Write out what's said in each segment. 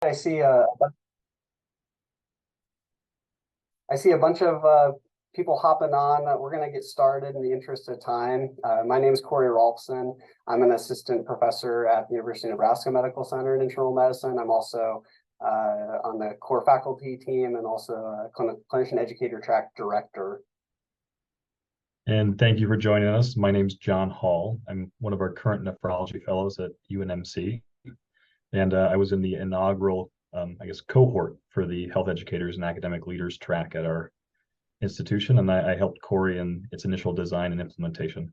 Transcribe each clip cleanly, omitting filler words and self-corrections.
I see I see a bunch of people hopping on. We're going to get started in the interest of time. My name is Corey Rolfson. I'm an assistant professor at the University of Nebraska Medical Center in internal medicine. I'm also on the core faculty team and also a clinician educator track director. And thank you for joining us. My name's John Hall. I'm one of our current nephrology fellows at UNMC. And I was in the inaugural, cohort for the health educators and academic leaders track at our institution. And I helped Corey in its initial design and implementation.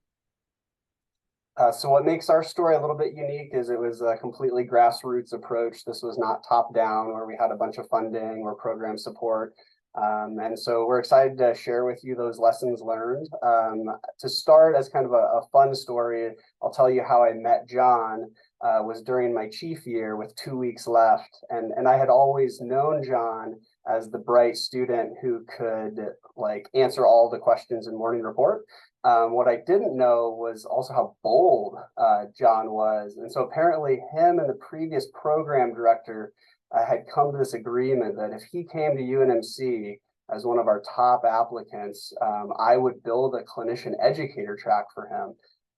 So what makes our story a little bit unique is it was a completely grassroots approach. This was not top down where we had a bunch of funding or program support. And so we're excited to share with you those lessons learned. To start as kind of a fun story, I'll tell you how I met John. Was during my chief year with 2 weeks left. And I had always known John as the bright student who could like answer all the questions in morning report. What I didn't know was also how bold John was. And so apparently him and the previous program director had come to this agreement that if he came to UNMC as one of our top applicants, I would build a clinician educator track for him.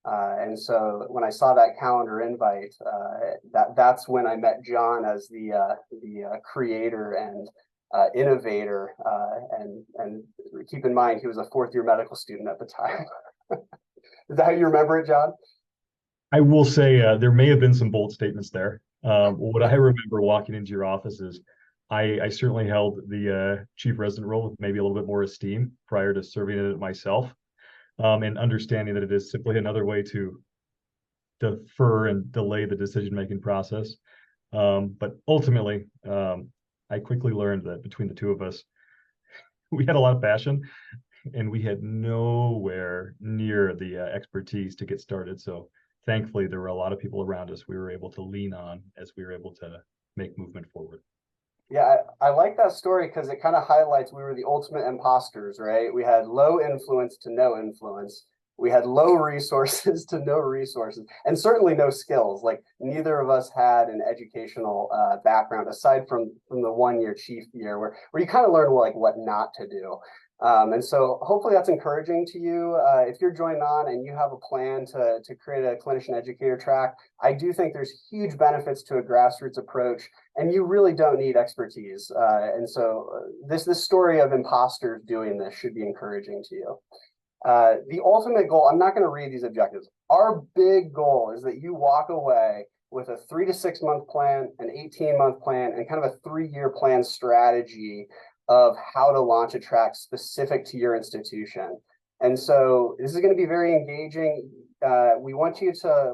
And so when I saw that calendar invite, that's when I met John as the creator and innovator. And keep in mind, he was a fourth year medical student at the time. Is that how you remember it, John? I will say there may have been some bold statements there. What I remember walking into your office is I certainly held the chief resident role with maybe a little bit more esteem prior to serving in it myself. And understanding that it is simply another way to defer and delay the decision-making process. But ultimately, I quickly learned that between the two of us, we had a lot of passion and we had nowhere near the expertise to get started. So thankfully, there were a lot of people around us we were able to lean on as we were able to make movement forward. Yeah, I like that story because it kind of highlights we were the ultimate imposters, right? We had low influence to no influence. We had low resources to no resources, and certainly no skills. Like neither of us had an educational background aside from the 1 year chief year where you kind of learn like what not to do. And so hopefully that's encouraging to you. If you're joining on and you have a plan to create a clinician educator track, I do think there's huge benefits to a grassroots approach, and you really don't need expertise. And so this story of imposters doing this should be encouraging to you. The ultimate goal, I'm not going to read these objectives. Our big goal is that you walk away with a 3 to 6 month plan, an 18-month plan, and kind of a 3 year plan strategy of how to launch a track specific to your institution. And so this is going to be very engaging. We want you to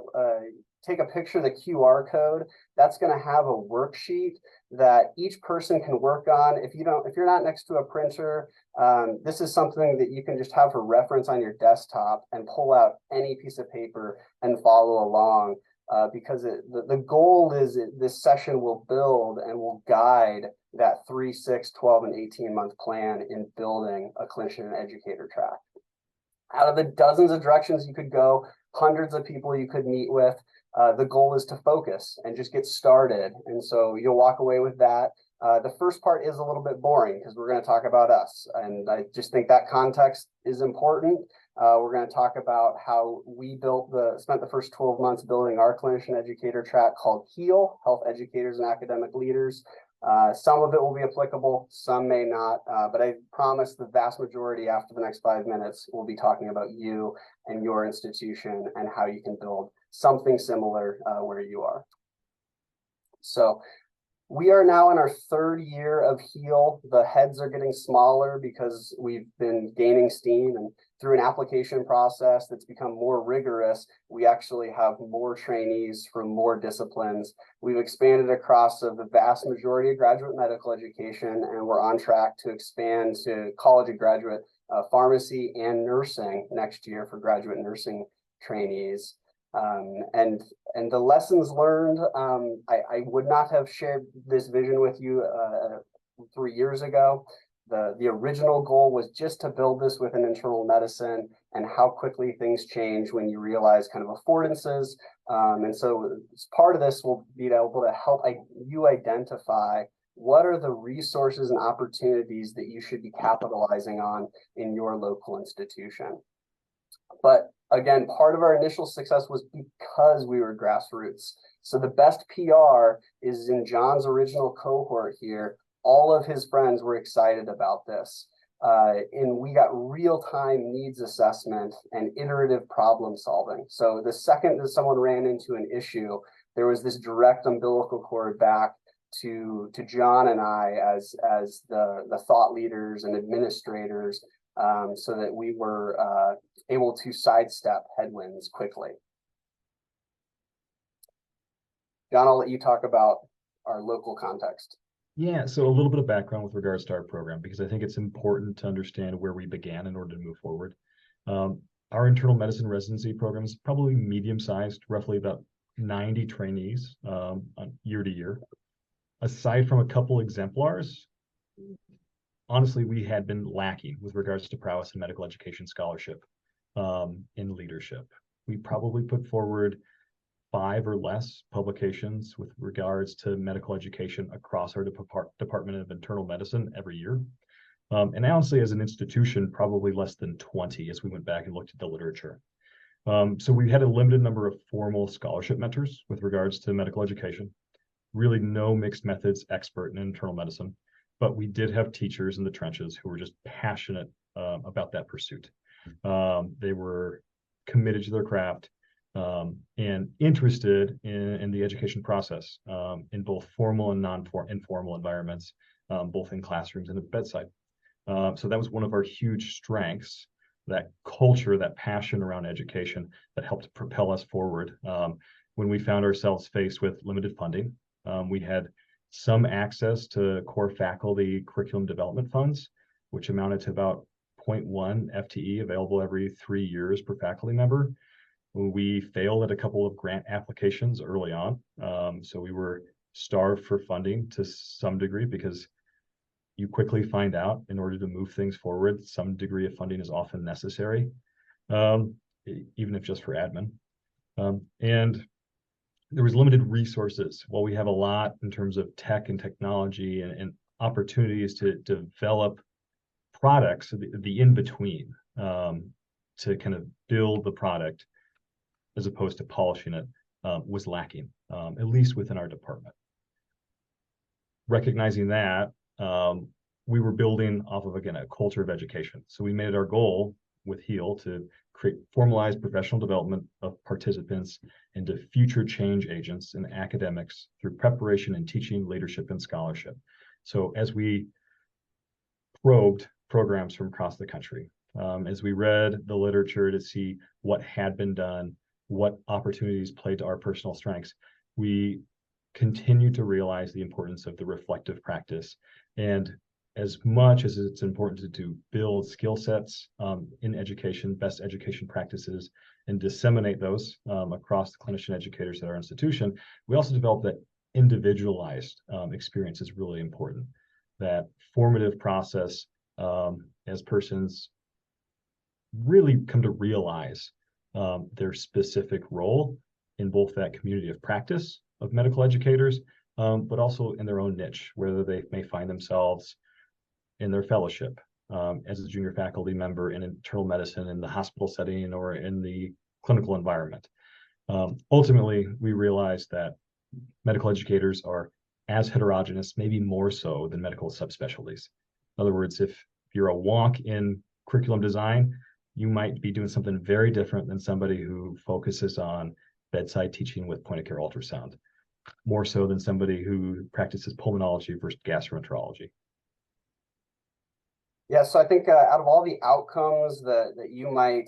take a picture of the QR code. That's going to have a worksheet that each person can work on. If you're not next to a printer, this is something that you can just have for reference on your desktop and pull out any piece of paper and follow along. Because the goal is this session will build and will guide that 3, 6, 12, and 18-month plan in building a clinician and educator track. Out of the dozens of directions you could go, hundreds of people you could meet with, the goal is to focus and just get started. And so you'll walk away with that. The first part is a little bit boring because we're going to talk about us. And I just think that context is important. We're going to talk about how we spent the first 12 months building our clinician educator track called HEAL, Health Educators and Academic Leaders. Some of it will be applicable, some may not, but I promise the vast majority after the next 5 minutes, we'll be talking about you and your institution and how you can build something similar where you are. So we are now in our 3rd year of HEAL. The heads are getting smaller because we've been gaining steam, and through an application process that's become more rigorous, we actually have more trainees from more disciplines. We've expanded across the vast majority of graduate medical education, and we're on track to expand to college and graduate pharmacy and nursing next year for graduate nursing trainees. And the lessons learned, I would not have shared this vision with you 3 years ago. The original goal was just to build this within internal medicine, and how quickly things change when you realize kind of affordances. And so part of this will be able to help you identify what are the resources and opportunities that you should be capitalizing on in your local institution. But again, part of our initial success was because we were grassroots. So the best PR is in John's original cohort here. All of his friends were excited about this. And we got real-time needs assessment and iterative problem solving. So the second that someone ran into an issue, there was this direct umbilical cord back to John and I as the thought leaders and administrators, so that we were able to sidestep headwinds quickly. John, I'll let you talk about our local context. Yeah, so a little bit of background with regards to our program, because I think it's important to understand where we began in order to move forward. Our internal medicine residency program is probably medium-sized, roughly about 90 trainees year to year. Aside from a couple exemplars, honestly, we had been lacking with regards to prowess in medical education scholarship in leadership. We probably put forward 5 or less publications with regards to medical education across our Department of Internal Medicine every year. And honestly, as an institution, probably less than 20 as we went back and looked at the literature. So we had a limited number of formal scholarship mentors with regards to medical education. Really no mixed methods expert in internal medicine, but we did have teachers in the trenches who were just passionate about that pursuit. They were committed to their craft, and interested in the education process in both formal and informal environments, both in classrooms and at the bedside. So that was one of our huge strengths, that culture, that passion around education that helped propel us forward. When we found ourselves faced with limited funding, we had some access to core faculty curriculum development funds, which amounted to about 0.1 FTE available every 3 years per faculty member. We failed at a couple of grant applications early on. So we were starved for funding to some degree, because you quickly find out in order to move things forward, some degree of funding is often necessary, even if just for admin. And there was limited resources. While we have a lot in terms of tech and technology and opportunities to develop products, the in-between, to kind of build the product, as opposed to polishing it, was lacking, at least within our department. Recognizing that, we were building off of, again, a culture of education. So we made it our goal with HEAL to create formalized professional development of participants into future change agents in academics through preparation and teaching, leadership, and scholarship. So as we probed programs from across the country, as we read the literature to see what had been done, what opportunities played to our personal strengths, we continue to realize the importance of the reflective practice. And as much as it's important to build skill sets in education, best education practices, and disseminate those across the clinician educators at our institution, we also developed that individualized experience is really important. That formative process, as persons really come to realize their specific role in both that community of practice of medical educators, but also in their own niche, whether they may find themselves in their fellowship as a junior faculty member in internal medicine in the hospital setting or in the clinical environment. Ultimately, we realized that medical educators are as heterogeneous, maybe more so than medical subspecialties. In other words, if you're a wonk in curriculum design, you might be doing something very different than somebody who focuses on bedside teaching with point-of-care ultrasound, more so than somebody who practices pulmonology versus gastroenterology. Yeah, so I think out of all the outcomes that you might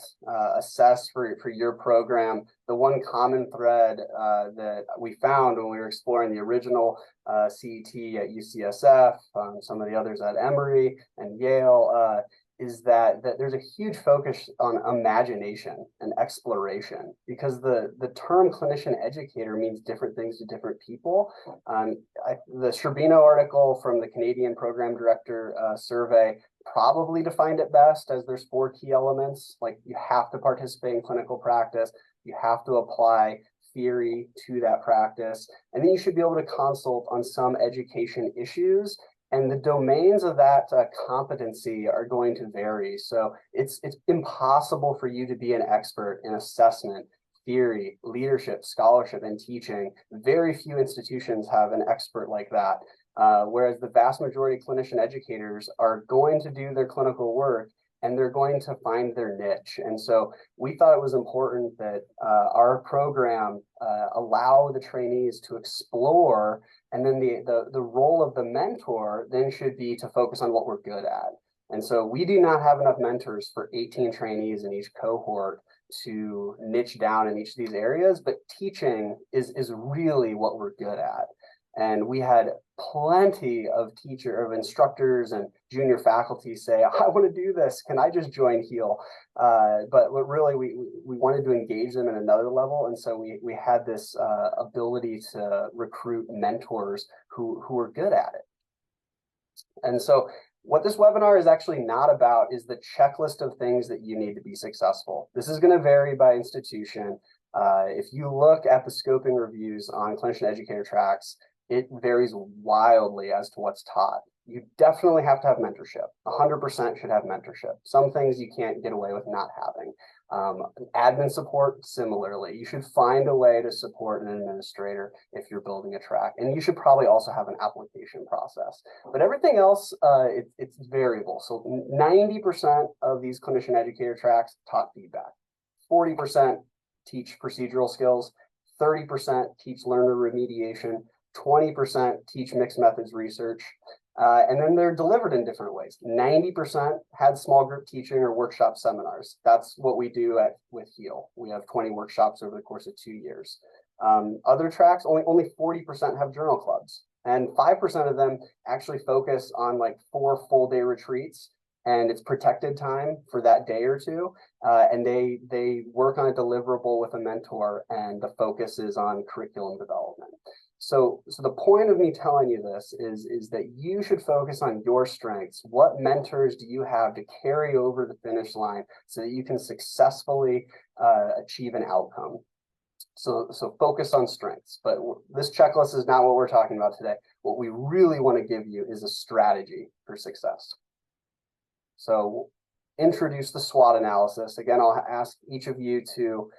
assess for your program, the one common thread that we found when we were exploring the original CET at UCSF, some of the others at Emory and Yale, is that there's a huge focus on imagination and exploration, because the term clinician educator means different things to different people. The Sherbino article from the Canadian Program Director survey probably defined it best as there's 4 key elements. Like, you have to participate in clinical practice, you have to apply theory to that practice, and then you should be able to consult on some education issues. And the domains of that competency are going to vary. So it's impossible for you to be an expert in assessment, theory, leadership, scholarship, and teaching. Very few institutions have an expert like that. Whereas the vast majority of clinician educators are going to do their clinical work, and they're going to find their niche. And so we thought it was important that our program allow the trainees to explore, and then the role of the mentor then should be to focus on what we're good at. And so we do not have enough mentors for 18 trainees in each cohort to niche down in each of these areas, but teaching is really what we're good at. And we had plenty of instructors and junior faculty say, I want to do this. Can I just join HEAL? But what really, we wanted to engage them at another level. And so we had this ability to recruit mentors who were good at it. And so what this webinar is actually not about is the checklist of things that you need to be successful. This is going to vary by institution. If you look at the scoping reviews on clinician educator tracks, it varies wildly as to what's taught. You definitely have to have mentorship. 100% should have mentorship. Some things you can't get away with not having. Admin support, similarly. You should find a way to support an administrator if you're building a track. And you should probably also have an application process. But everything else, it's variable. So 90% of these clinician educator tracks taught feedback. 40% teach procedural skills. 30% teach learner remediation. 20% teach mixed methods research, and then they're delivered in different ways. 90% had small group teaching or workshop seminars. That's what we do with HEAL. We have 20 workshops over the course of 2 years. Other tracks, only 40% have journal clubs, and 5% of them actually focus on like 4 full-day retreats, and it's protected time for that day or two, and they work on a deliverable with a mentor, and the focus is on curriculum development. So the point of me telling you this is that you should focus on your strengths. What mentors do you have to carry over the finish line so that you can successfully achieve an outcome? So focus on strengths. But this checklist is not what we're talking about today. What we really want to give you is a strategy for success. So introduce the SWOT analysis. Again, I'll ask each of you to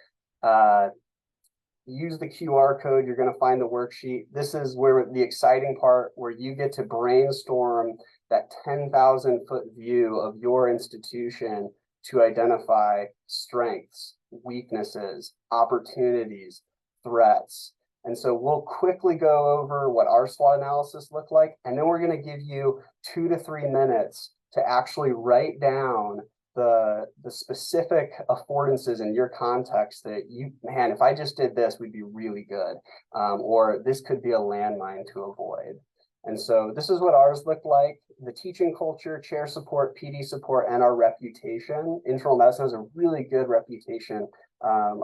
use the QR code. You're going to find the worksheet. This is where the exciting part, where you get to brainstorm that 10,000 foot view of your institution to identify strengths, weaknesses, opportunities, threats. And so we'll quickly go over what our SWOT analysis looked like, and then we're going to give you 2 to 3 minutes to actually write down the specific affordances in your context that man, if I just did this, we'd be really good. Or this could be a landmine to avoid. And so this is what ours looked like. The teaching culture, chair support, PD support, and our reputation. Internal medicine has a really good reputation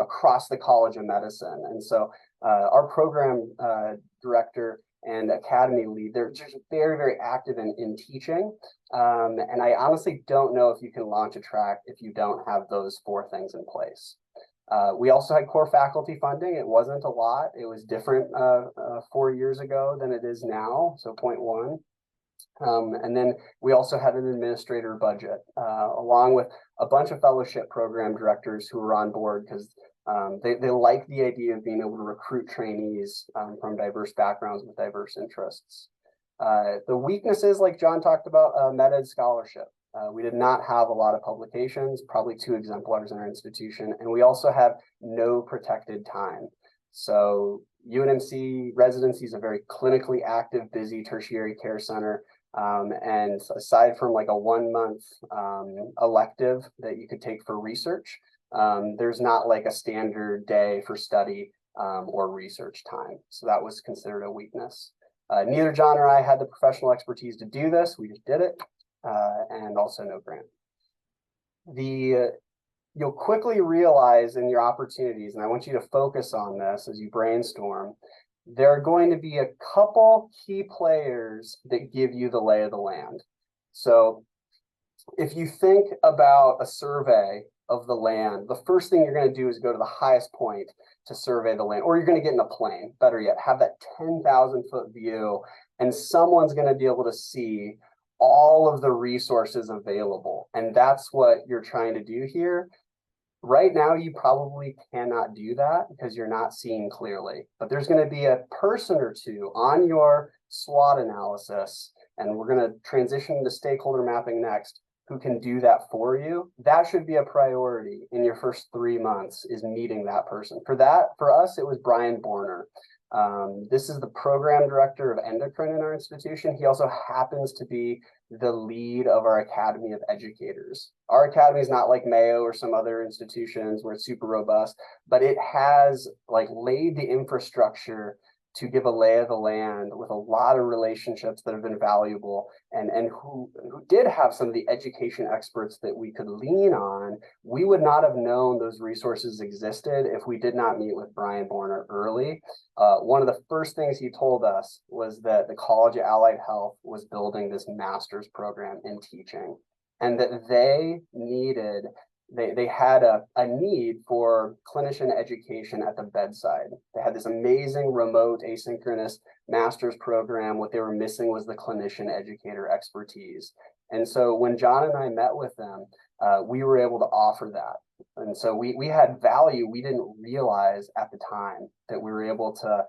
across the College of Medicine. And so our program director and academy lead, they're just very, very active in teaching. And I honestly don't know if you can launch a track if you don't have those 4 things in place. We also had core faculty funding. It wasn't a lot. It was different 4 years ago than it is now, so 0.1. And then we also had an administrator budget, along with a bunch of fellowship program directors who were on board because they like the idea of being able to recruit trainees from diverse backgrounds with diverse interests. The weaknesses, like John talked about, med-ed scholarship. We did not have a lot of publications, probably 2 exemplars in our institution, and we also have no protected time. So UNMC residency is a very clinically active, busy tertiary care center. And aside from like a 1-month elective that you could take for research, There's not like a standard day for study or research time. So that was considered a weakness. Neither John or I had the professional expertise to do this. We just did it, and also no grant. You'll quickly realize in your opportunities, and I want you to focus on this as you brainstorm, there are going to be a couple key players that give you the lay of the land. So if you think about a survey of the land, the first thing you're going to do is go to the highest point to survey the land, or you're going to get in a plane, better yet, have that 10,000 foot view, and someone's going to be able to see all of the resources available. And that's what you're trying to do here. Right now, you probably cannot do that because you're not seeing clearly, but there's going to be a person or two on your SWOT analysis, and we're going to transition to stakeholder mapping next, who can do that for you. That should be a priority in your first 3 months, is meeting that person. For us, it was Brian Borner. This is the program director of endocrine in our institution. He also happens to be the lead of our Academy of Educators. Our academy is not like Mayo or some other institutions where it's super robust, but it has like laid the infrastructure to give a lay of the land with a lot of relationships that have been valuable, and who did have some of the education experts that we could lean on. We would not have known those resources existed if we did not meet with Brian Borner early. One of the first things he told us was that the College of Allied Health was building this master's program in teaching, and that they had a need for clinician education at the bedside. They had this amazing remote asynchronous master's program. What they were missing was the clinician educator expertise. And so when John and I met with them, we were able to offer that. And so we had value we didn't realize at the time, that we were able to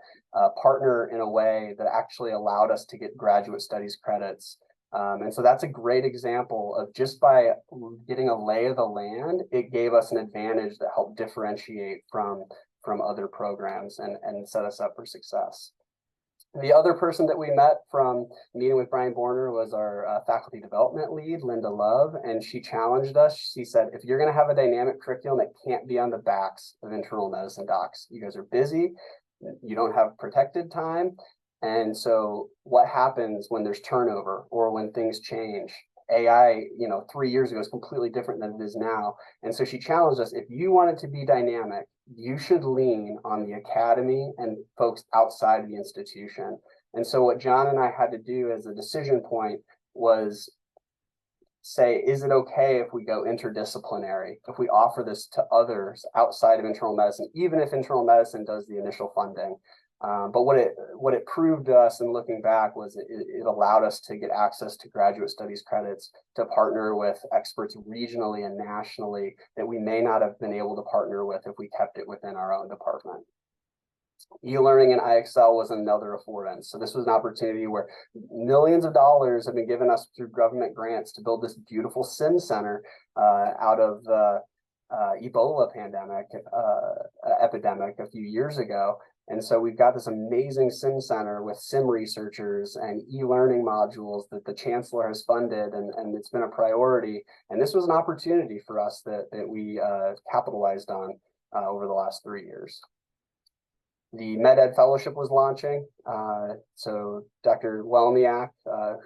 partner in a way that actually allowed us to get graduate studies credits. And so that's a great example of, just by getting a lay of the land, it gave us an advantage that helped differentiate from other programs and set us up for success. The other person that we met from meeting with Brian Borner was our faculty development lead, Linda Love, and she challenged us. She said, if you're going to have a dynamic curriculum, it can't be on the backs of internal medicine docs. You guys are busy, you don't have protected time. And so what happens when there's turnover or when things change? AI, 3 years ago is completely different than it is now. And so she challenged us, if you want it to be dynamic, you should lean on the academy and folks outside of the institution. And so what John and I had to do as a decision point was say, is it okay if we go interdisciplinary, if we offer this to others outside of internal medicine, even if internal medicine does the initial funding? But what it proved to us, and looking back, was it allowed us to get access to graduate studies credits, to partner with experts regionally and nationally that we may not have been able to partner with if we kept it within our own department. E-learning and IXL was another affordance. So this was an opportunity where millions of dollars have been given us through government grants to build this beautiful sim center out of the Ebola epidemic a few years ago. And so we've got this amazing sim center with sim researchers and e-learning modules that the chancellor has funded, and it's been a priority. And this was an opportunity for us that we capitalized on over the last 3 years. The MedEd Fellowship was launching. So Dr. Welniak,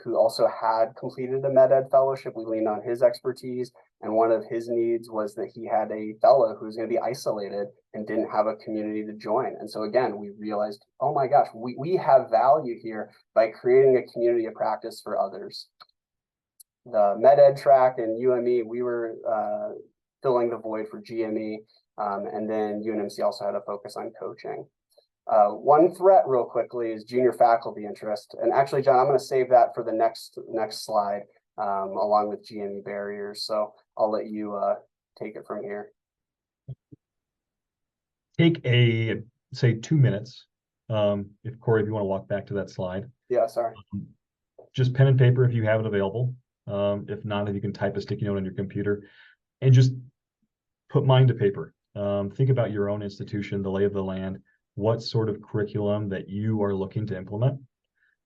who also had completed a MedEd Fellowship, we leaned on his expertise. And one of his needs was that he had a fellow who was going to be isolated and didn't have a community to join. And so again, we realized, oh my gosh, we have value here by creating a community of practice for others. The MedEd track and UME, we were filling the void for GME. And then UNMC also had a focus on coaching. One threat real quickly is junior faculty interest. And actually, John, I'm going to save that for the next slide, along with GME barriers. So I'll let you take it from here. Take say 2 minutes. If Corey, if you want to walk back to that slide. Yeah, sorry. Just pen and paper if you have it available. If not, if you can type a sticky note on your computer, and just put mine to paper. Think about your own institution, the lay of the land, what sort of curriculum that you are looking to implement,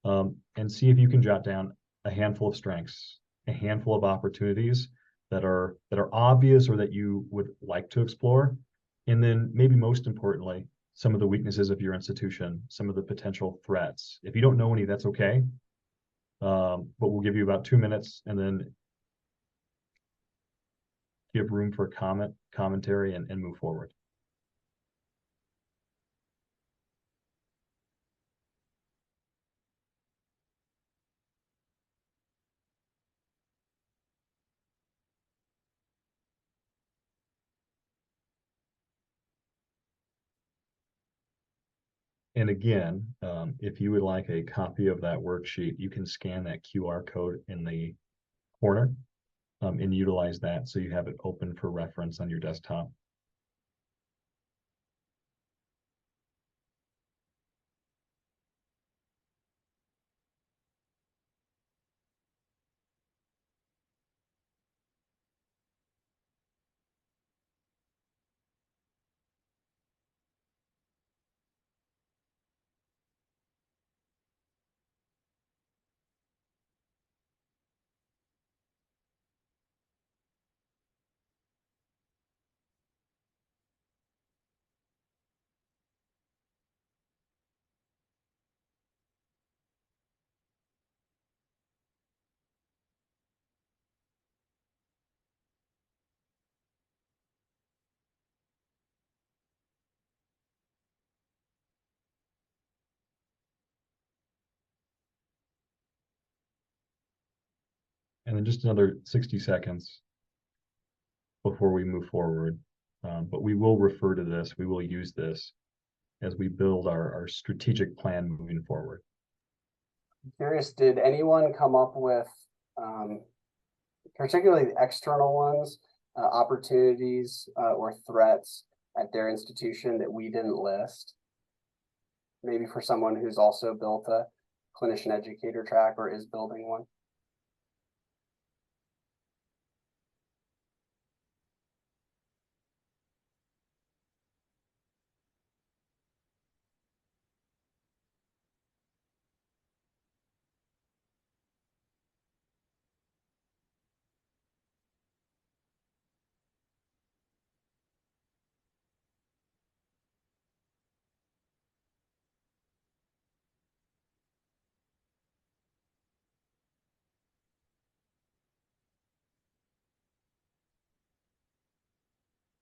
and see if you can jot down a handful of strengths, a handful of opportunities, that are obvious or that you would like to explore. And then maybe most importantly, some of the weaknesses of your institution, some of the potential threats. If you don't know any, that's okay. But we'll give you about 2 minutes and then give room for commentary, and move forward. And again, if you would like a copy of that worksheet, you can scan that QR code in the corner and utilize that so you have it open for reference on your desktop. And then just another 60 seconds before we move forward. But we will refer to this, we will use this as we build our strategic plan moving forward. I'm curious, did anyone come up with, particularly the external ones, opportunities or threats at their institution that we didn't list? Maybe for someone who's also built a clinician-educator track or is building one.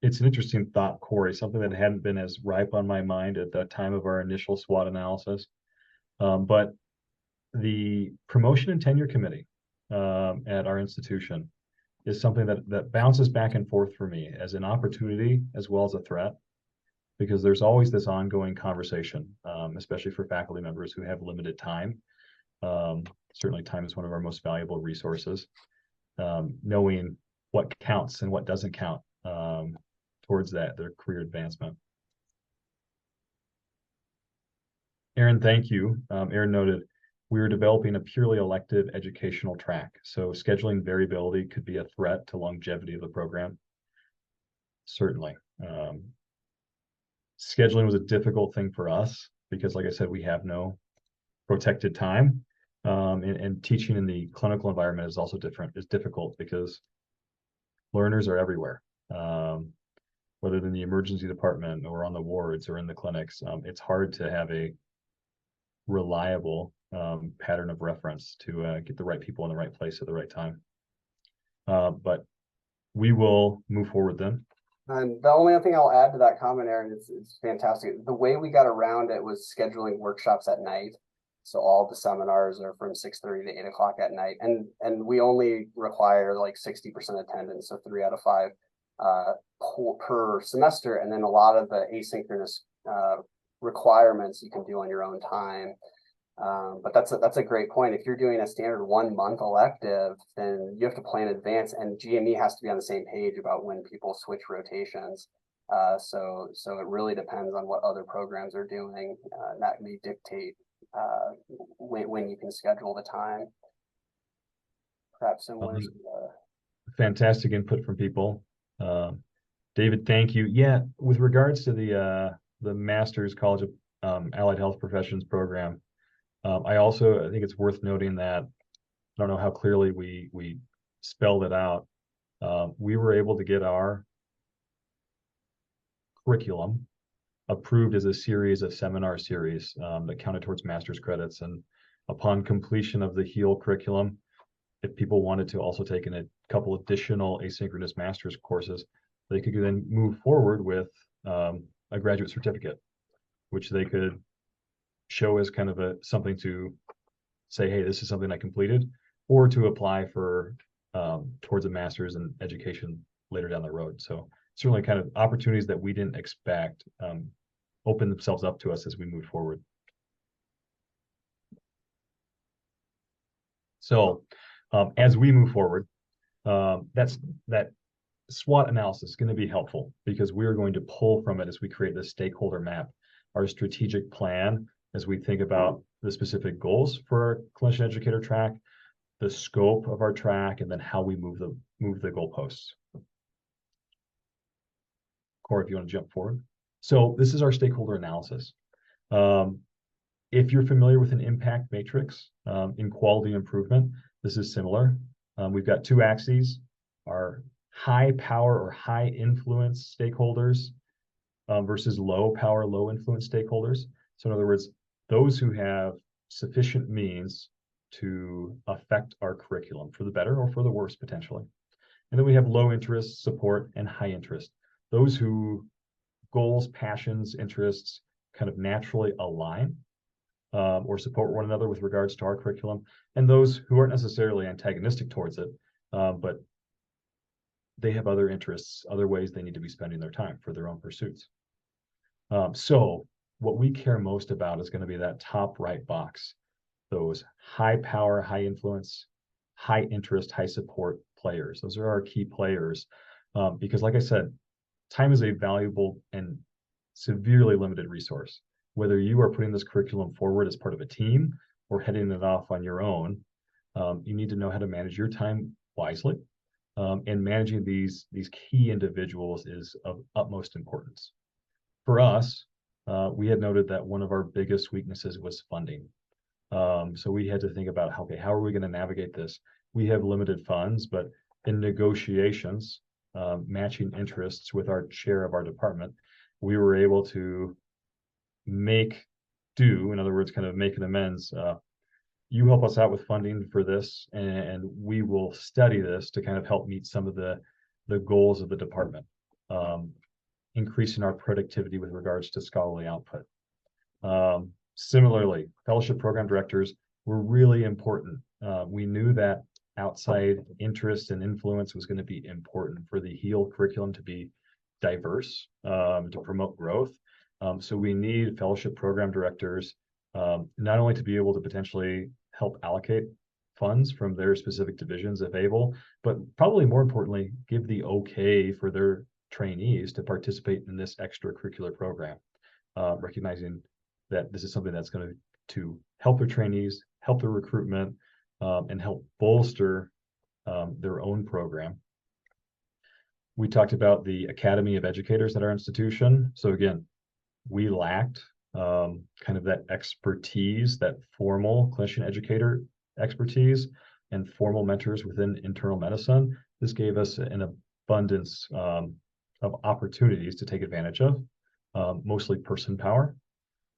It's an interesting thought, Corey, something that hadn't been as ripe on my mind at the time of our initial SWOT analysis. But the promotion and tenure committee at our institution is something that bounces back and forth for me as an opportunity as well as a threat, because there's always this ongoing conversation, especially for faculty members who have limited time. Certainly time is one of our most valuable resources. Knowing what counts and what doesn't count towards their career advancement. Aaron, thank you. Aaron noted, we were developing a purely elective educational track, so scheduling variability could be a threat to longevity of the program. Certainly. Scheduling was a difficult thing for us because, like I said, we have no protected time. And teaching in the clinical environment is also difficult because learners are everywhere. Whether in the emergency department or on the wards or in the clinics, it's hard to have a reliable pattern of reference to get the right people in the right place at the right time. But we will move forward then. And the only other thing I'll add to that comment, Aaron, it's fantastic. The way we got around it was scheduling workshops at night. So all the seminars are from 6:30 to 8 o'clock at night. And we only require like 60% attendance, so 3 out of 5 per semester. And then a lot of the asynchronous requirements you can do on your own time. But that's a great point. If you're doing a standard 1-month elective, then you have to plan in advance, and GME has to be on the same page about when people switch rotations. So it really depends on what other programs are doing. That may dictate when you can schedule the time. Perhaps similar. Fantastic input from people. David, thank you. Yeah, with regards to the Master's College of Allied Health Professions program, I think it's worth noting that I don't know how clearly we spelled it out, we were able to get our curriculum approved as a series of seminar series that counted towards master's credits. And upon completion of the HEAL curriculum, if people wanted to also take in a couple additional asynchronous master's courses, they could then move forward with a graduate certificate, which they could show as kind of something to say, hey, this is something I completed, or to apply for towards a master's in education later down the road. So certainly kind of opportunities that we didn't expect open themselves up to us as we move forward. So as we move forward, that SWOT analysis is going to be helpful because we're going to pull from it as we create this stakeholder map, our strategic plan, as we think about the specific goals for our clinician educator track, the scope of our track, and then how we move the goalposts. Corey, if you want to jump forward. So this is our stakeholder analysis. If you're familiar with an impact matrix in quality improvement, this is similar. We've got two axes, our high power or high influence stakeholders versus low power, low influence stakeholders. So in other words, those who have sufficient means to affect our curriculum for the better or for the worse potentially. And then we have low interest, support, and high interest. Those who goals, passions, interests kind of naturally align or support one another with regards to our curriculum, and those who aren't necessarily antagonistic towards it, but they have other interests, other ways they need to be spending their time for their own pursuits. So what we care most about is going to be that top right box, those high power, high influence, high interest, high support players. Those are our key players because like I said, time is a valuable and severely limited resource. Whether you are putting this curriculum forward as part of a team or heading it off on your own, you need to know how to manage your time wisely. And managing these key individuals is of utmost importance. For us, we had noted that one of our biggest weaknesses was funding. So we had to think about, okay, how are we going to navigate this? We have limited funds, but in negotiations, matching interests with our chair of our department, we were able to make do, in other words, kind of make an amends. You help us out with funding for this, and we will study this to kind of help meet some of the goals of the department, increasing our productivity with regards to scholarly output. Similarly, fellowship program directors were really important. We knew that outside interest and influence was going to be important for the HEAL curriculum to be diverse, to promote growth. So we need fellowship program directors, not only to be able to potentially help allocate funds from their specific divisions if able, but probably more importantly, give the okay for their trainees to participate in this extracurricular program, recognizing that this is something that's going to help their trainees, help their recruitment, and help bolster their own program. We talked about the Academy of Educators at our institution. So again, we lacked kind of that expertise, that formal clinician educator expertise and formal mentors within internal medicine. This gave us an abundance of opportunities to take advantage of, mostly person power.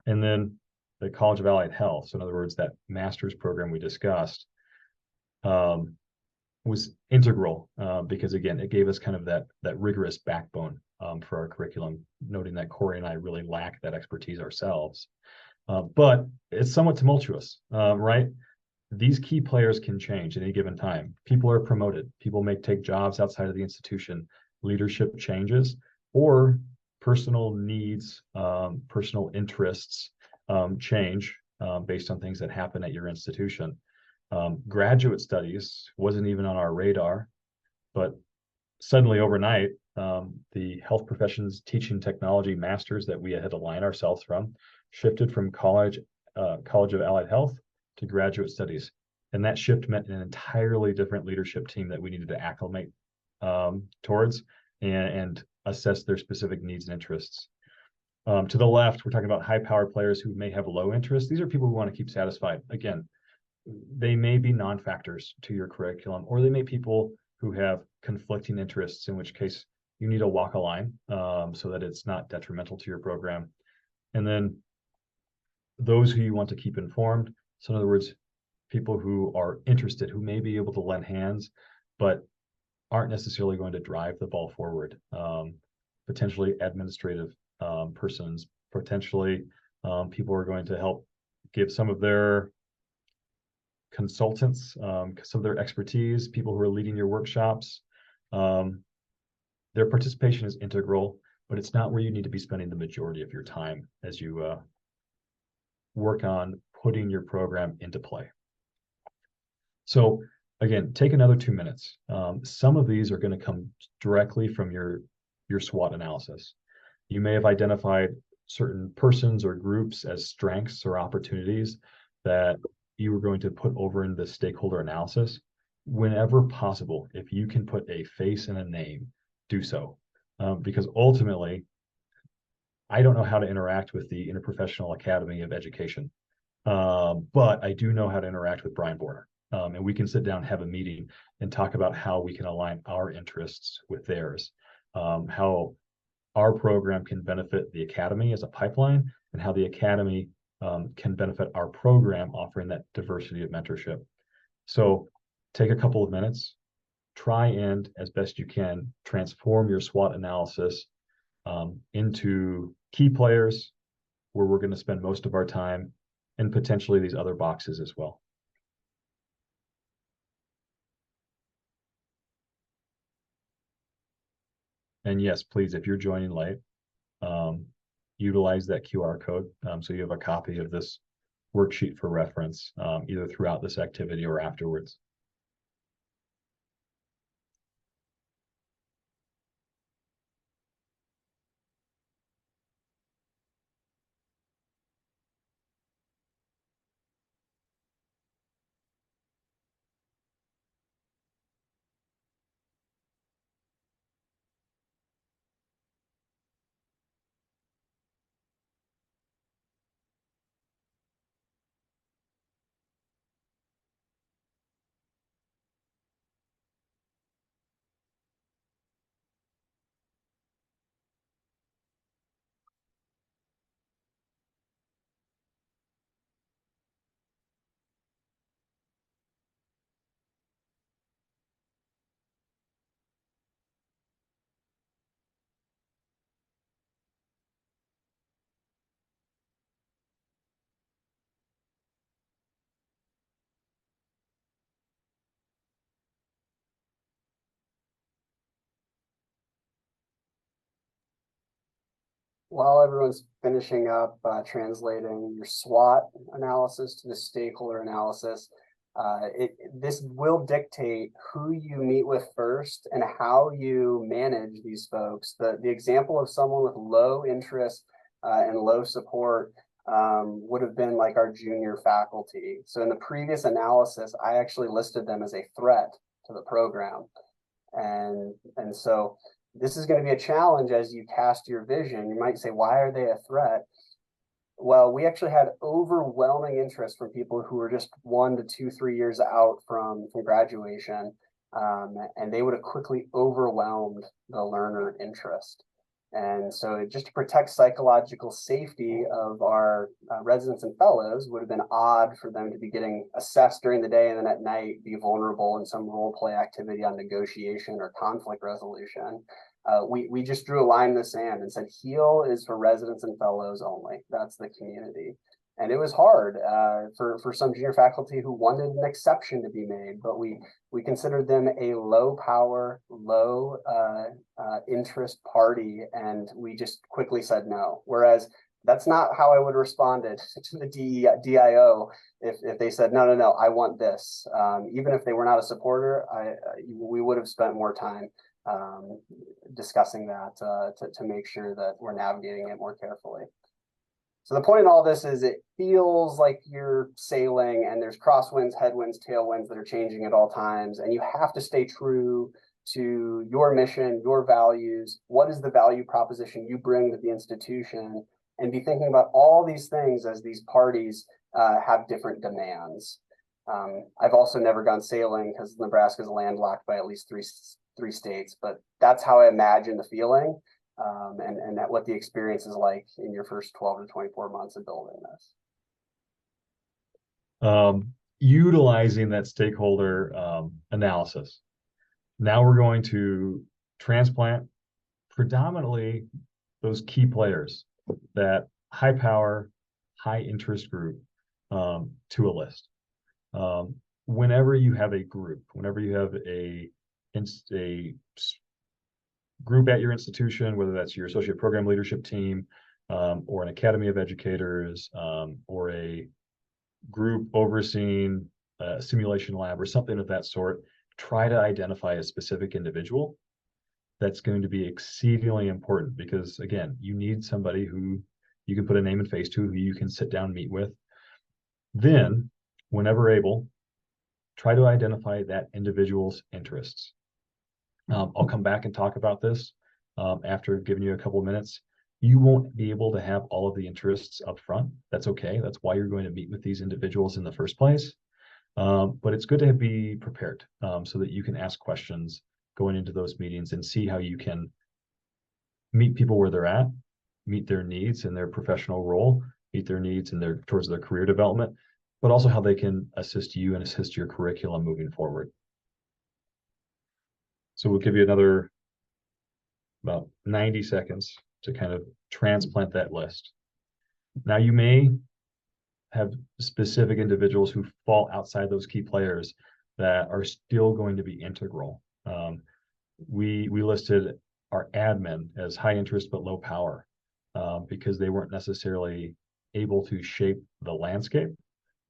And then the College of Allied Health, so in other words, that master's program we discussed, was integral because again, it gave us kind of that rigorous backbone for our curriculum, noting that Corey and I really lack that expertise ourselves. But it's somewhat tumultuous, right? These key players can change at any given time. People are promoted, people may take jobs outside of the institution, leadership changes, or personal needs, personal interests change based on things that happen at your institution. Graduate studies wasn't even on our radar, but suddenly overnight, the health professions teaching technology masters that we had aligned ourselves from shifted from College of Allied Health to graduate studies. And that shift meant an entirely different leadership team that we needed to acclimate towards and assess their specific needs and interests. To the left, we're talking about high power players who may have low interest. These are people we want to keep satisfied. Again, they may be non-factors to your curriculum, or they may be people who have conflicting interests, in which case you need to walk a line so that it's not detrimental to your program. And then those who you want to keep informed. So in other words, people who are interested, who may be able to lend hands, but aren't necessarily going to drive the ball forward. Potentially administrative persons, potentially people are going to help give some of their consultants, some of their expertise, people who are leading your workshops. Their participation is integral, but it's not where you need to be spending the majority of your time as you work on putting your program into play. So again, take another 2 minutes. Some of these are going to come directly from your SWOT analysis. You may have identified certain persons or groups as strengths or opportunities that you were going to put over in the stakeholder analysis. Whenever possible, if you can put a face and a name, do so. Because ultimately, I don't know how to interact with the Interprofessional Academy of Education, but I do know how to interact with Brian Borner. And we can sit down, have a meeting, and talk about how we can align our interests with theirs, how our program can benefit the Academy as a pipeline, and how the Academy can benefit our program offering that diversity of mentorship. So take a couple of minutes, try and, as best you can, transform your SWOT analysis into key players where we're going to spend most of our time, and potentially these other boxes as well. And yes, please, if you're joining late, utilize that QR code so you have a copy of this worksheet for reference, either throughout this activity or afterwards. While everyone's finishing up translating your SWOT analysis to the stakeholder analysis, this will dictate who you meet with first and how you manage these folks. The example of someone with low interest and low support would have been like our junior faculty. So in the previous analysis, I actually listed them as a threat to the program. And so this is going to be a challenge as you cast your vision. You might say, why are they a threat? Well, we actually had overwhelming interest from people who were just 1 to 2, 3 years out from graduation. And they would have quickly overwhelmed the learner interest. And so just to protect psychological safety of our residents and fellows, would have been odd for them to be getting assessed during the day and then at night be vulnerable in some role play activity on negotiation or conflict resolution. We just drew a line in the sand and said, HEAL is for residents and fellows only. That's the community. And it was hard for some junior faculty who wanted an exception to be made, but we considered them a low power, low interest party, and we just quickly said no. Whereas that's not how I would have responded to the DIO if they said, no, I want this. Even if they were not a supporter, we would have spent more time discussing that to make sure that we're navigating it more carefully. So the point in all this is it feels like you're sailing and there's crosswinds, headwinds, tailwinds that are changing at all times. And you have to stay true to your mission, your values. What is the value proposition you bring to the institution? And be thinking about all these things as these parties have different demands. I've also never gone sailing because Nebraska is landlocked by at least three states, but that's how I imagine the feeling, and that what the experience is like in your first 12 to 24 months of building this. Utilizing that stakeholder analysis. Now we're going to transplant predominantly those key players, that high power, high interest group, to a list. Whenever you have a group, whenever you have a group at your institution, whether that's your associate program leadership team, or an academy of educators, or a group overseeing a simulation lab or something of that sort, try to identify a specific individual that's going to be exceedingly important, because again, you need somebody who you can put a name and face to, who you can sit down and meet with. Then, whenever able, try to identify that individual's interests. I'll come back and talk about this after giving you a couple of minutes. You won't be able to have all of the interests up front. That's okay. That's why you're going to meet with these individuals in the first place. But it's good to be prepared so that you can ask questions going into those meetings and see how you can meet people where they're at, meet their needs in their professional role, meet their needs in towards their career development, but also how they can assist you and assist your curriculum moving forward. So we'll give you another about 90 seconds to kind of transplant that list. Now, you may have specific individuals who fall outside those key players that are still going to be integral. We listed our admin as high interest but low power because they weren't necessarily able to shape the landscape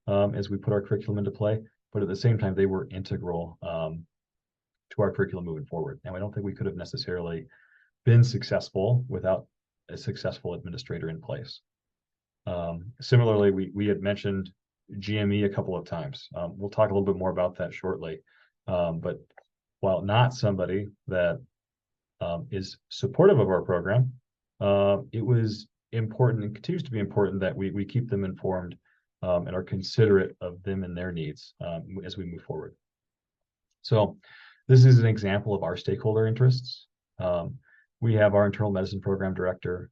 as we put our curriculum into play, but at the same time, they were integral to our curriculum moving forward. And I don't think we could have necessarily been successful without a successful administrator in place. Similarly, we had mentioned GME a couple of times. We'll talk a little bit more about that shortly. But while not somebody that is supportive of our program, it was important and continues to be important that we keep them informed and are considerate of them and their needs as we move forward. So this is an example of our stakeholder interests. We have our internal medicine program director.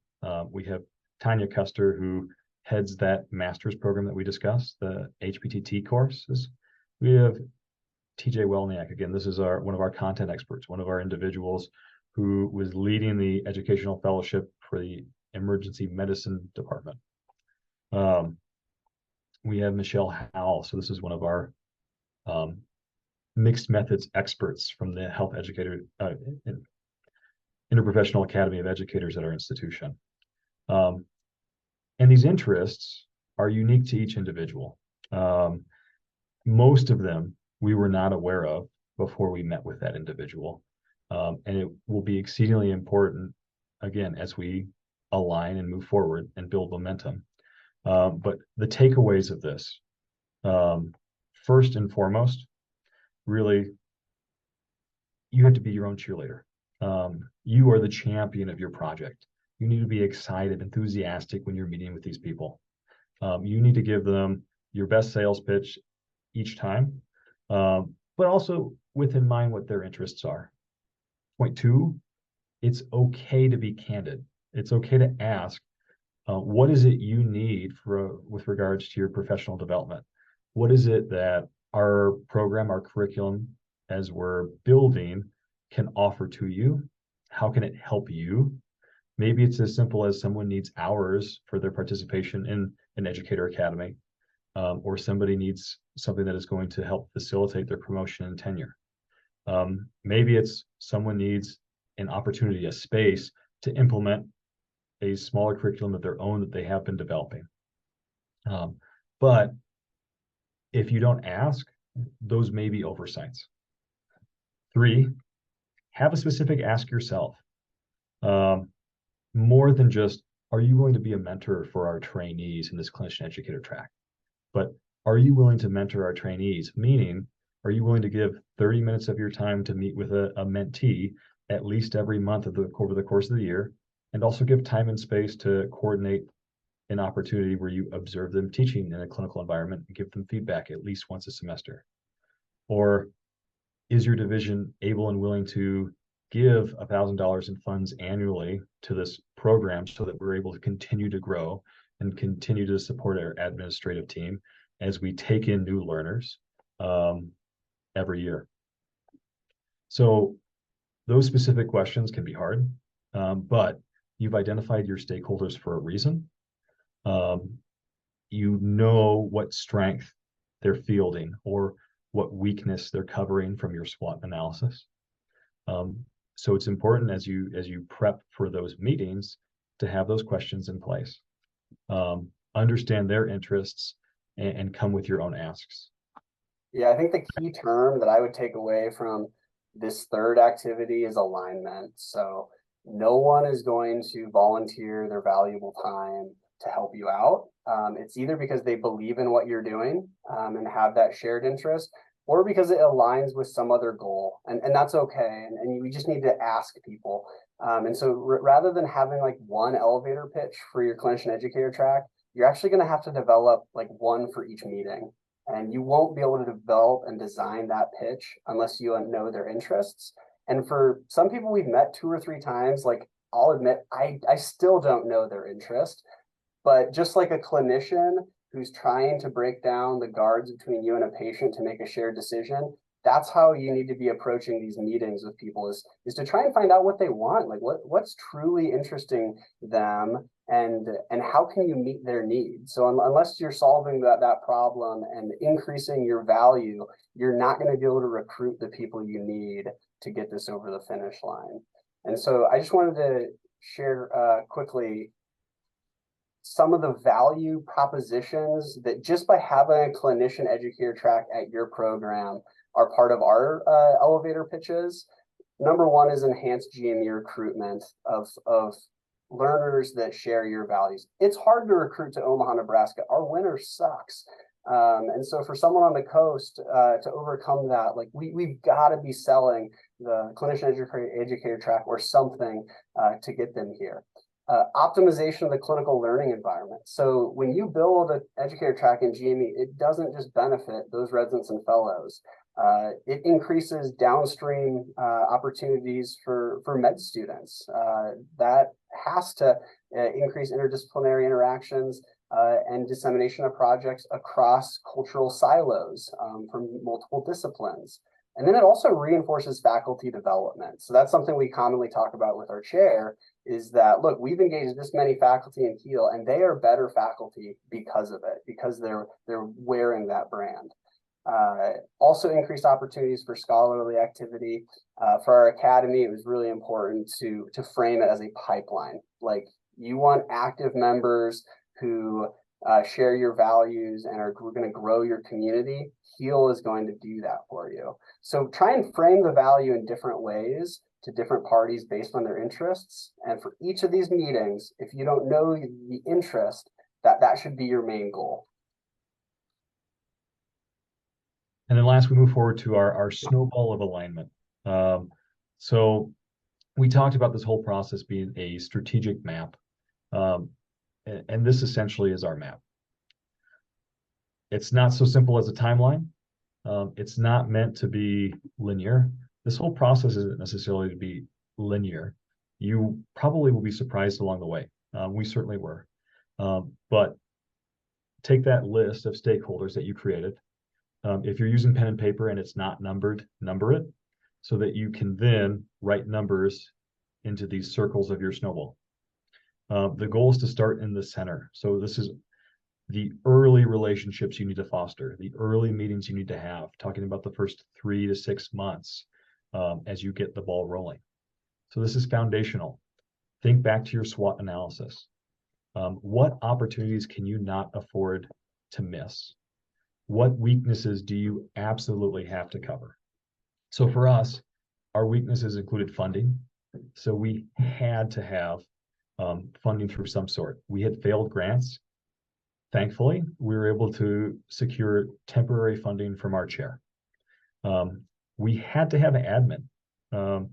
We have Tanya Custer, who heads that master's program that we discussed, the HPTT courses. We have TJ Welniak. Again, this is one of our content experts, one of our individuals who was leading the educational fellowship for the emergency medicine department. We have Michelle Howell. So this is one of our mixed methods experts from the health educator interprofessional academy of educators at our institution. And these interests are unique to each individual. Most of them we were not aware of before we met with that individual. And it will be exceedingly important, again, as we align and move forward and build momentum. But the takeaways of this, first and foremost, really, you have to be your own cheerleader. You are the champion of your project. You need to be excited, enthusiastic when you're meeting with these people. You need to give them your best sales pitch each time, but also with in mind what their interests are. Point two, it's okay to be candid. It's okay to ask, what is it you need with regards to your professional development? What is it that our program, our curriculum, as we're building, can offer to you? How can it help you? Maybe it's as simple as someone needs hours for their participation in an educator academy, or somebody needs something that is going to help facilitate their promotion and tenure. Maybe it's someone needs an opportunity, a space to implement a smaller curriculum of their own that they have been developing. But if you don't ask, those may be oversights. Three, have a specific ask yourself. More than just, are you going to be a mentor for our trainees in this clinician educator track? But are you willing to mentor our trainees? Meaning, are you willing to give 30 minutes of your time to meet with a mentee at least every month over the course of the year, and also give time and space to coordinate an opportunity where you observe them teaching in a clinical environment and give them feedback at least once a semester? Or is your division able and willing to give $1,000 in funds annually to this program so that we're able to continue to grow and continue to support our administrative team as we take in new learners every year? So those specific questions can be hard, but you've identified your stakeholders for a reason. You know what strength they're fielding or what weakness they're covering from your SWOT analysis. So it's important as you prep for those meetings to have those questions in place. Understand their interests and come with your own asks. Yeah, I think the key term that I would take away from this third activity is alignment. So no one is going to volunteer their valuable time to help you out. It's either because they believe in what you're doing and have that shared interest, or because it aligns with some other goal. And that's okay. And we just need to ask people. And so rather than having like one elevator pitch for your clinician educator track, you're actually going to have to develop like one for each meeting. And you won't be able to develop and design that pitch unless you know their interests. And for some people we've met 2 or 3 times, like I'll admit, I still don't know their interest. But just like a clinician who's trying to break down the guards between you and a patient to make a shared decision, that's how you need to be approaching these meetings with people is to try and find out what they want, like what's truly interesting them, and how can you meet their needs. So unless you're solving that problem and increasing your value, you're not going to be able to recruit the people you need to get this over the finish line. And so I just wanted to share quickly some of the value propositions that just by having a clinician educator track at your program are part of our elevator pitches. Number one is enhanced GME recruitment of learners that share your values. It's hard to recruit to Omaha, Nebraska. Our winter sucks. And so for someone on the coast to overcome that, like we've got to be selling the clinician educator track or something to get them here. Optimization of the clinical learning environment. So when you build an educator track in GME, it doesn't just benefit those residents and fellows. It increases downstream opportunities for med students. That has to increase interdisciplinary interactions and dissemination of projects across cultural silos from multiple disciplines. And then it also reinforces faculty development. So that's something we commonly talk about with our chair, is that, look, we've engaged this many faculty in Kiel, and they are better faculty because of it, because they're wearing that brand. Also increased opportunities for scholarly activity. For our academy, it was really important to frame it as a pipeline. Like, you want active members who share your values and are going to grow your community. Heal is going to do that for you. So try and frame the value in different ways to different parties based on their interests. And for each of these meetings, if you don't know the interest, that should be your main goal. And then last, we move forward to our snowball of alignment. So we talked about this whole process being a strategic map. And this essentially is our map. It's not so simple as a timeline. It's not meant to be linear. This whole process isn't necessarily to be linear. You probably will be surprised along the way. We certainly were. But take that list of stakeholders that you created. If you're using pen and paper and it's not numbered, number it so that you can then write numbers into these circles of your snowball. The goal is to start in the center. So this is the early relationships you need to foster, the early meetings you need to have, talking about the first 3 to 6 months as you get the ball rolling. So this is foundational. Think back to your SWOT analysis. What opportunities can you not afford to miss? What weaknesses do you absolutely have to cover? So for us, our weaknesses included funding. So we had to have funding through some sort. We had failed grants. Thankfully, we were able to secure temporary funding from our chair. We had to have an admin.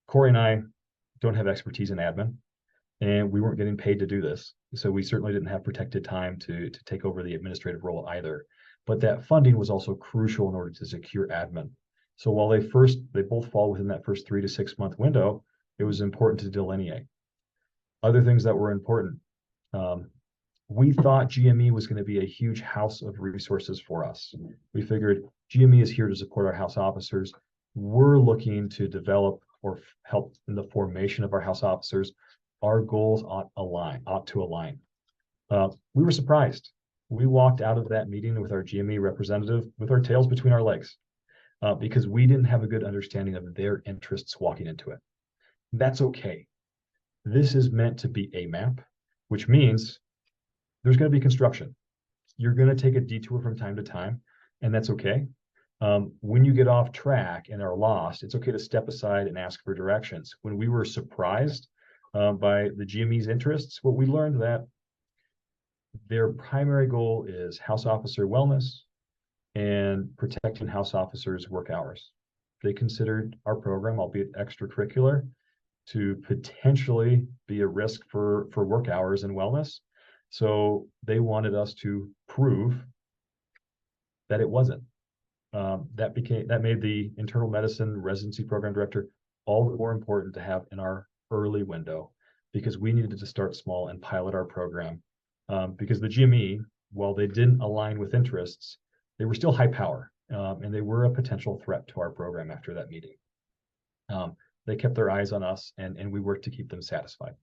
Corey and I don't have expertise in admin. and we weren't getting paid to do this. So we certainly didn't have protected time to take over the administrative role either. But that funding was also crucial in order to secure admin. So while they both fall within that first 3 to 6 month window, it was important to delineate. Other things that were important. We thought GME was going to be a huge house of resources for us. We figured GME is here to support our house officers. We're looking to develop or help in the formation of our house officers. Our goals ought to align. We were surprised. We walked out of that meeting with our GME representative with our tails between our legs because we didn't have a good understanding of their interests walking into it. That's okay. This is meant to be a map, which means there's going to be construction. You're going to take a detour from time to time, and that's okay. When you get off track and are lost, it's okay to step aside and ask for directions. When we were surprised by the GME's interests, what we learned that their primary goal is house officer wellness and protecting house officers' work hours. They considered our program, albeit extracurricular, to potentially be a risk for work hours and wellness. So they wanted us to prove that it wasn't. That made the internal medicine residency program director all the more important to have in our early window, because we needed to start small and pilot our program. Because the GME, while they didn't align with interests, they were still high power, and they were a potential threat to our program after that meeting. They kept their eyes on us, and we worked to keep them satisfied.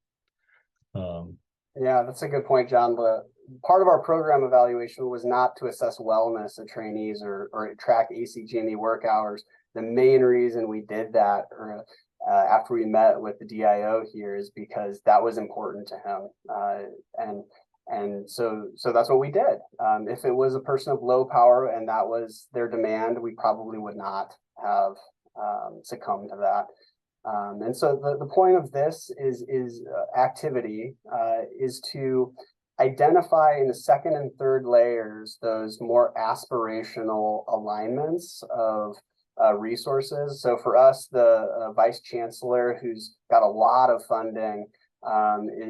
Yeah, that's a good point, John. But part of our program evaluation was not to assess wellness of trainees or track ACGME work hours. The main reason we did that after we met with the DIO here is because that was important to him. And so that's what we did. If it was a person of low power and that was their demand, we probably would not have succumbed to that. And so the point of this is activity is to identify in the second and third layers those more aspirational alignments of resources. So for us, the vice chancellor, who's got a lot of funding,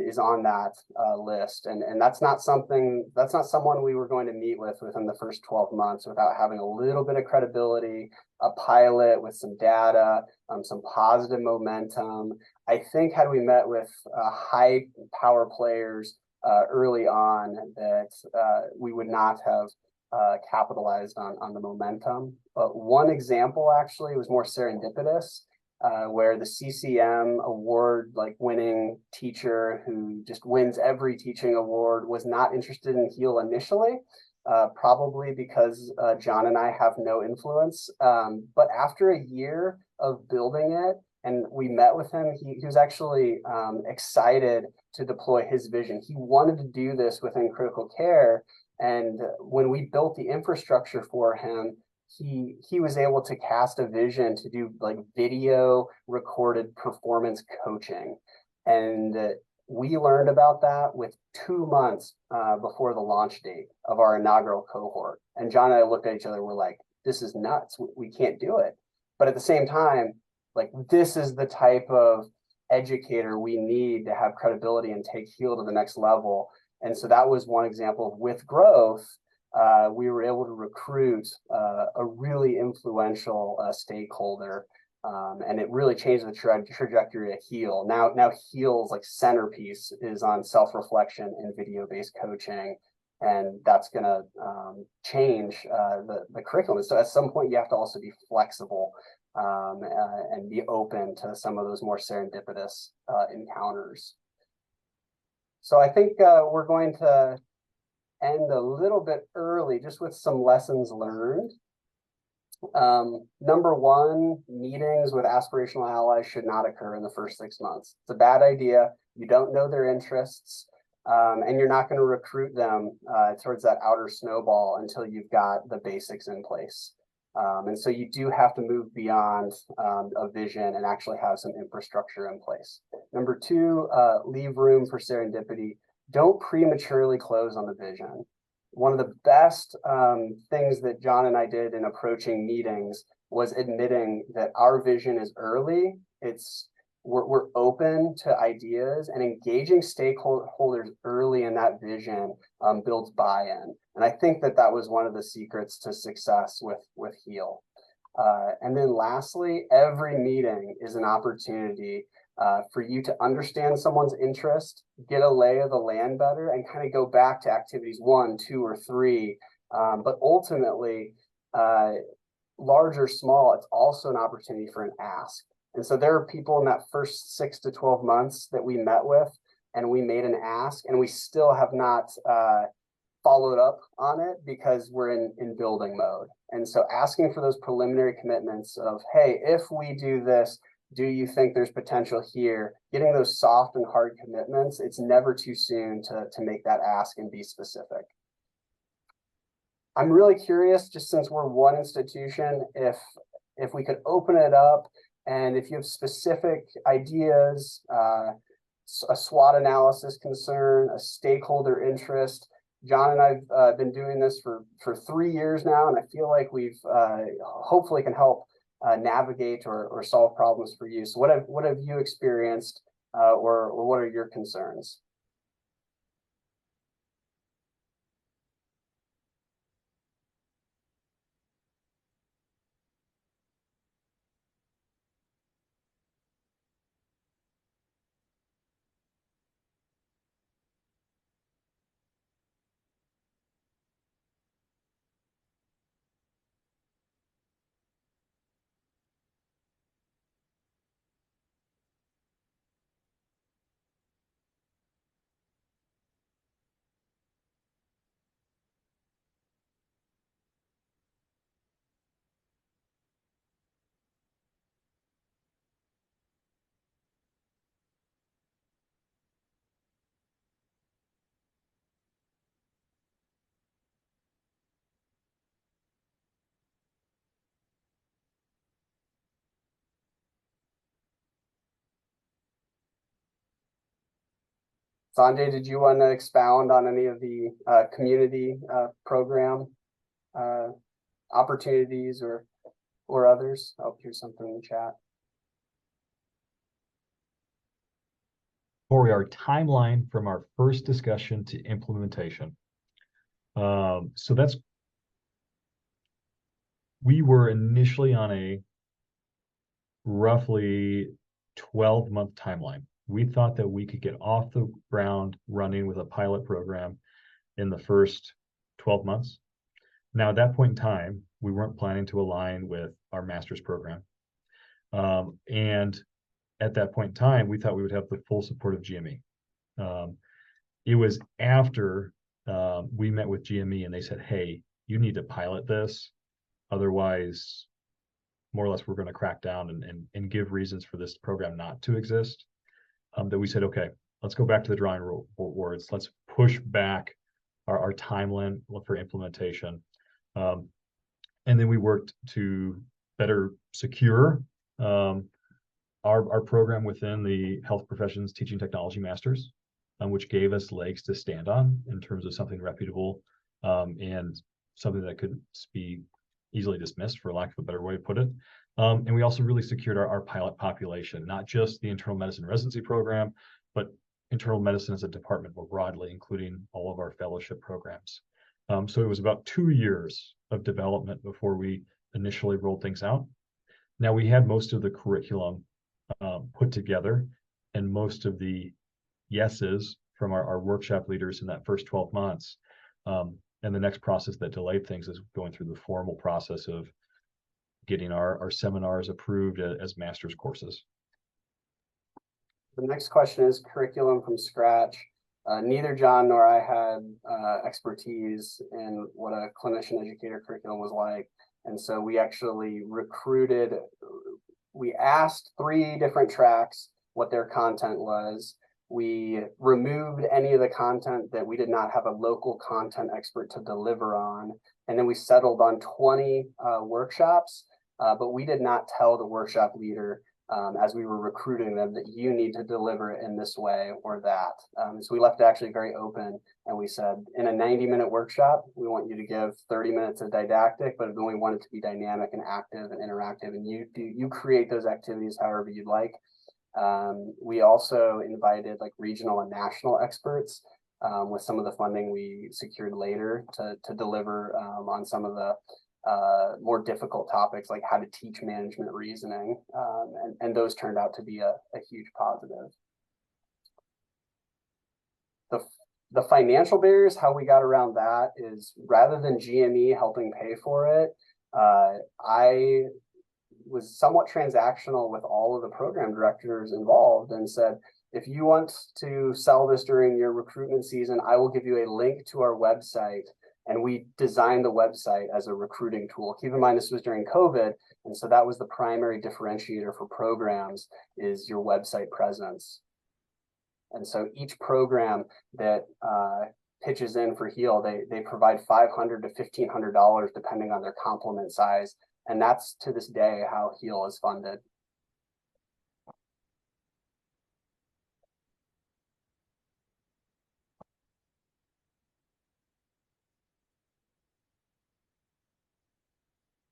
is on that list, and that's not someone we were going to meet with within the first 12 months without having a little bit of credibility, a pilot with some data, some positive momentum. I think had we met with high power players early on, that we would not have capitalized on the momentum. But one example actually was more serendipitous. Where the CCM award, like winning teacher who just wins every teaching award, was not interested in HEAL initially, probably because John and I have no influence. But after a year of building it, and we met with him, he was actually excited to deploy his vision. He wanted to do this within critical care. And when we built the infrastructure for him, he was able to cast a vision to do like video recorded performance coaching. And we learned about that with 2 months before the launch date of our inaugural cohort. And John and I looked at each other and we're like, this is nuts. We can't do it. But at the same time, like, this is the type of educator we need to have credibility and take HEAL to the next level. And so that was one example of, with growth, we were able to recruit a really influential stakeholder, and it really changed the trajectory of HEAL. Now HEAL's like centerpiece is on self-reflection and video-based coaching, and that's going to change the curriculum. So at some point, you have to also be flexible and be open to some of those more serendipitous encounters. So I think we're going to end a little bit early just with some lessons learned. Number one, meetings with aspirational allies should not occur in the first 6 months. It's a bad idea. You don't know their interests, and you're not going to recruit them towards that outer snowball until you've got the basics in place. And so you do have to move beyond a vision and actually have some infrastructure in place. Number two, leave room for serendipity. Don't prematurely close on the vision. One of the best things that John and I did in approaching meetings was admitting that our vision is early. we're open to ideas, and engaging stakeholders early in that vision builds buy-in. And I think that that was one of the secrets to success with HEAL. And then lastly, every meeting is an opportunity for you to understand someone's interest, get a lay of the land better, and kind of go back to activities 1, 2, or 3. But ultimately, large or small, it's also an opportunity for an ask. And so there are people in that first 6 to 12 months that we met with, and we made an ask, and we still have not followed up on it because we're in building mode. And so asking for those preliminary commitments of, hey, if we do this, do you think there's potential here? Getting those soft and hard commitments, it's never too soon to make that ask and be specific. I'm really curious, just since we're one institution, if we could open it up, and if you have specific ideas, a SWOT analysis concern, a stakeholder interest. John and I've been doing this for 3 years now, and I feel like we've hopefully can help navigate or solve problems for you. So what have you experienced, or what are your concerns? Sanjay, did you want to expound on any of the community program opportunities or others? Oh, here's something in the chat. Corey, our timeline from our first discussion to implementation. So we were initially on a roughly 12-month timeline. We thought that we could get off the ground running with a pilot program in the first 12 months. Now, at that point in time, we weren't planning to align with our master's program. And at that point in time, we thought we would have the full support of GME. It was after we met with GME and they said, hey, you need to pilot this. Otherwise, more or less, we're going to crack down and give reasons for this program not to exist. That we said, okay, let's go back to the drawing boards. Let's push back our timeline for implementation. And then we worked to better secure our program within the Health Professions Teaching Technology Masters, which gave us legs to stand on in terms of something reputable and something that could be easily dismissed, for lack of a better way to put it. And we also really secured our pilot population, not just the internal medicine residency program, but internal medicine as a department more broadly, including all of our fellowship programs. So it was about 2 years of development before we initially rolled things out. Now we had most of the curriculum put together, and most of the yeses from our workshop leaders in that first 12 months. And the next process that delayed things is going through the formal process of getting our seminars approved as master's courses. The next question is curriculum from scratch. Neither John nor I had expertise in what a clinician-educator curriculum was like. And so we actually we asked 3 different tracks what their content was. We removed any of the content that we did not have a local content expert to deliver on. And then we settled on 20 workshops, but we did not tell the workshop leader as we were recruiting them that you need to deliver it in this way or that. So we left it actually very open, and we said, in a 90-minute workshop, we want you to give 30 minutes of didactic, but then we want it to be dynamic and active and interactive, and you create those activities however you'd like. We also invited like regional and national experts with some of the funding we secured later to deliver on some of the more difficult topics like how to teach management reasoning. And those turned out to be a huge positive. The financial barriers, how we got around that is rather than GME helping pay for it, I was somewhat transactional with all of the program directors involved and said, if you want to sell this during your recruitment season, I will give you a link to our website. And we designed the website as a recruiting tool. Keep in mind, this was during COVID. And so that was the primary differentiator for programs is your website presence. And so each program that pitches in for HEAL, they provide $500 to $1,500 depending on their complement size. And that's to this day how HEAL is funded.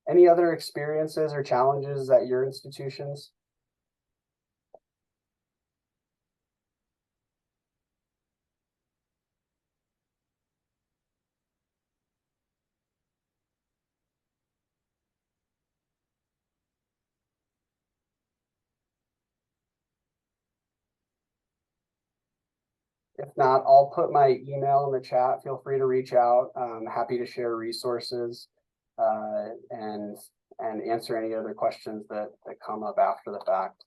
Any other experiences or challenges at your institutions? If not, I'll put my email in the chat. Feel free to reach out. I'm happy to share resources and answer any other questions that come up after the fact.